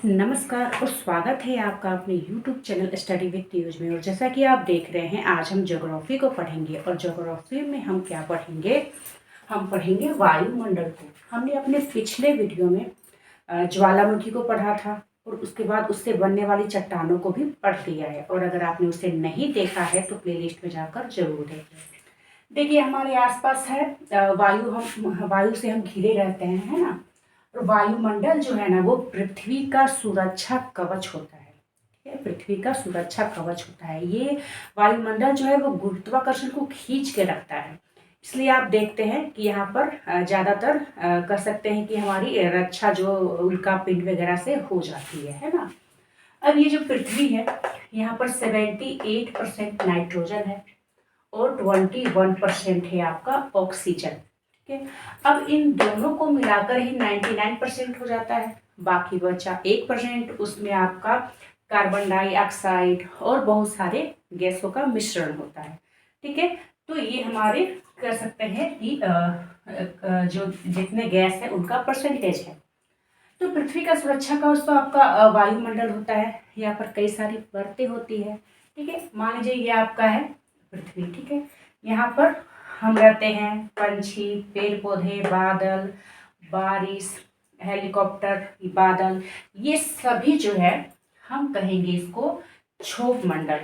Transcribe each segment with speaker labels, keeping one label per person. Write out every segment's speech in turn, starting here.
Speaker 1: नमस्कार और स्वागत है आपका अपने YouTube channel study with Piyush में। और जैसा कि आप देख रहे हैं, आज हम ज्योग्राफी को पढ़ेंगे। और ज्योग्राफी में हम क्या पढ़ेंगे? हम पढ़ेंगे वायुमंडल को। हमने अपने पिछले वीडियो में ज्वालामुखी को पढ़ा था और उसके बाद उससे बनने वाली चट्टानों को भी पढ़ लिया है। और अगर आपने उसे नहीं देखा है तो प्लेलिस्ट में जाकर जरूर देखें। देखिए, हमारे आसपास है वायु से हम घिरे रहते हैं, है ना। और वायुमंडल जो है ना, वो पृथ्वी का सुरक्षा कवच होता है। ठीक है, पृथ्वी का सुरक्षा कवच होता है। ये वायुमंडल जो है वो गुरुत्वाकर्षण को खींच के रखता है। इसलिए आप देखते हैं कि यहाँ पर ज़्यादातर कर सकते हैं कि हमारी रक्षा जो उल्का पिंड वगैरह से हो जाती है ना। अब ये जो पृथ्वी है, यहाँ पर 78% नाइट्रोजन है और 21% है आपका ऑक्सीजन। ठीक है, अब इन दोनों को मिलाकर ही 99% हो जाता है। बाकी बचा 1%, उसमें आपका कार्बन डाइऑक्साइड और बहुत सारे गैसों का मिश्रण होता है। ठीक है, तो ये हमारे कर सकते हैं कि जो जितने गैस है उनका परसेंटेज है। तो पृथ्वी का सुरक्षा कवच तो आपका वायुमंडल होता है। यहाँ पर कई सारी परतें होती है। ठीक है, मान लीजिए ये आपका है पृथ्वी। ठीक है, यहाँ पर हम रहते हैं, पंछी, पेड़ पौधे, बादल, बारिश, हेलीकॉप्टर, बादल, ये सभी जो है हम कहेंगे इसको क्षोभ मंडल।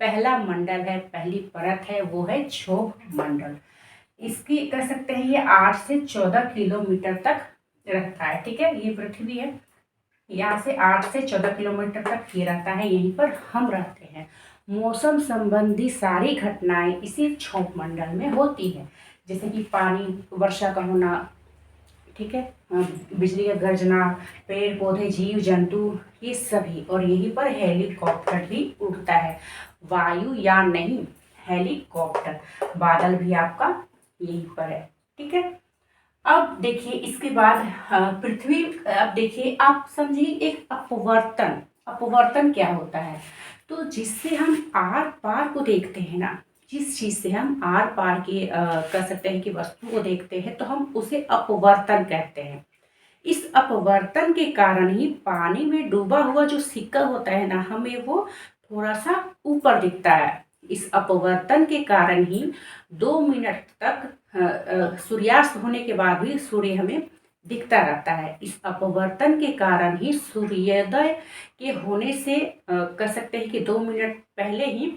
Speaker 1: पहला मंडल है, पहली परत है, वो है क्षोभ मंडल। इसकी कह सकते हैं ये 8 से 14 किलोमीटर तक रहता है। ठीक है, ये पृथ्वी है, यहाँ से 8 से 14 किलोमीटर तक ये रहता है, यहीं पर हम रहते हैं। मौसम संबंधी सारी घटनाएं इसी क्षोभ मंडल में होती है, जैसे कि पानी, वर्षा का होना, ठीक है, बिजली का गरजना, पेड़ पौधे, जीव जंतु, ये सभी। और यहीं पर हेलीकॉप्टर भी उड़ता है, वायुयान नहीं, हेलीकॉप्टर। बादल भी आपका यहीं पर है। ठीक है, अब देखिए इसके बाद पृथ्वी, अब देखिए आप समझिए एक अपवर्तन। अपवर्तन क्या होता है? तो जिससे हम आर पार को देखते हैं ना, जिस चीज से हम आर पार के कह सकते हैं कि वस्तु को देखते हैं, तो हम उसे अपवर्तन कहते हैं। इस अपवर्तन के कारण ही पानी में डूबा हुआ जो सिक्का होता है ना, हमें वो थोड़ा सा ऊपर दिखता है। इस अपवर्तन के कारण ही 2 मिनट तक सूर्यास्त होने के बाद भी सूर्य हमें दिखता रहता है। इस अपवर्तन के कारण ही सूर्योदय के होने से कह सकते हैं कि 2 मिनट पहले ही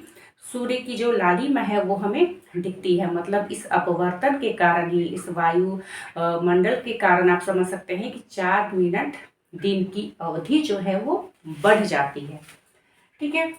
Speaker 1: सूर्य की जो लालिमा है वो हमें दिखती है। मतलब इस अपवर्तन के कारण ही, इस वायु मंडल के कारण आप समझ सकते हैं कि 4 मिनट दिन की अवधि जो है वो बढ़ जाती है। ठीक है,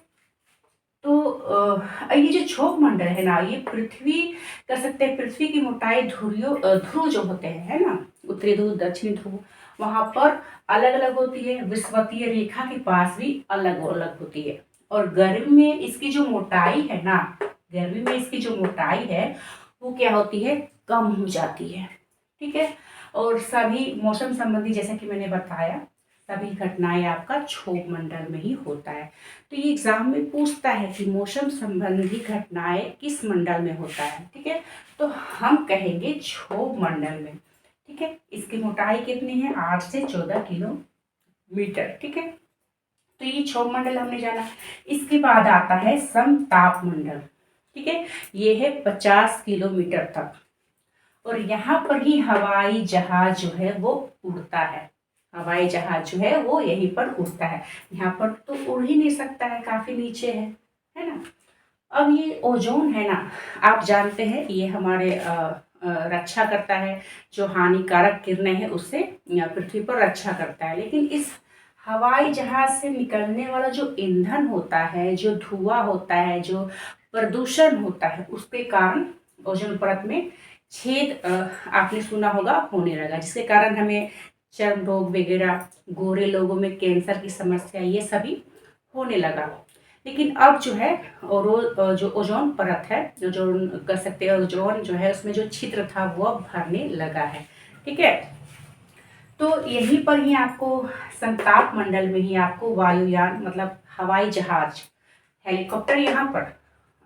Speaker 1: तो ये जो क्षोभ मंडल है ना, ये पृथ्वी कर सकते हैं, पृथ्वी की मोटाई ध्रुव जो होते हैं, है ना, उत्तरी ध्रुव, दक्षिणी ध्रुव, वहां पर अलग अलग होती है। विषुवतीय रेखा के पास भी अलग अलग होती है। और गर्मी में इसकी जो मोटाई है ना, गर्मी में इसकी जो मोटाई है वो क्या होती है? कम हो जाती है। ठीक है, और सभी मौसम संबंधी, जैसा कि मैंने बताया, सभी घटनाएं आपका क्षोभ मंडल में ही होता है। तो ये एग्जाम में पूछता है कि मौसम संबंधी घटनाएं किस मंडल में होता है। ठीक है, तो हम कहेंगे क्षोभ मंडल में। ठीक है, इसकी मोटाई कितनी है? 8 से 14 किलोमीटर। ठीक है, तो ये क्षोभ मंडल हमने जाना। इसके बाद आता है समताप मंडल। ठीक है, ये है 50 किलोमीटर तक। और यहाँ पर ही हवाई जहाज जो है वो उड़ता है। हवाई जहाज जो है वो यहीं पर उड़ता है। यहाँ पर तो उड़ ही नहीं सकता है, काफी नीचे है ना। अब ये ओजोन है ना, आप जानते हैं ये हमारे रक्षा करता है। जो हानिकारक किरणें हैं उससे पृथ्वी पर रक्षा करता है। लेकिन इस हवाई जहाज से निकलने वाला जो ईंधन होता है, जो धुआं होता है, जो प्रदूषण होता है, उसके कारण ओजोन परत में छेद आपने सुना होगा होने लगा, जिसके कारण हमें चर्म रोग वगैरह, गोरे लोगों में कैंसर की समस्या, ये सभी होने लगा। लेकिन अब जो है जो ओजोन परत है, जो कर सकते हैं, ओजोन जो है उसमें जो छिद्र था वो अब भरने लगा है। ठीक है, तो यहीं पर ही आपको संताप मंडल में ही आपको वायुयान, मतलब हवाई जहाज, हेलीकॉप्टर यहाँ पर,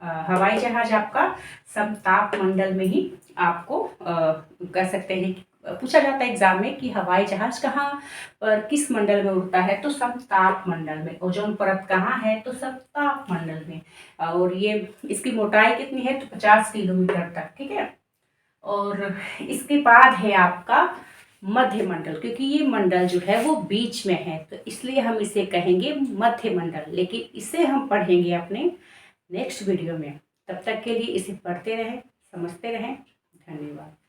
Speaker 1: हवाई जहाज आपका समताप मंडल में ही आपको कह सकते हैं पूछा जाता है एग्जाम में कि हवाई जहाज कहाँ पर किस मंडल में उड़ता है, तो समताप मंडल में। ओजोन परत कहाँ है, तो समताप मंडल में। और ये इसकी मोटाई कितनी है, तो 50 किलोमीटर तक, ठीक है। और इसके बाद है आपका मध्य मंडल, क्योंकि ये मंडल जो है वो बीच में है, तो इसलिए हम इसे कहेंगे मध्य मंडल। लेकिन इसे हम पढ़ेंगे अपने नेक्स्ट वीडियो में। तब तक के लिए इसे पढ़ते रहें, समझते रहें। धन्यवाद।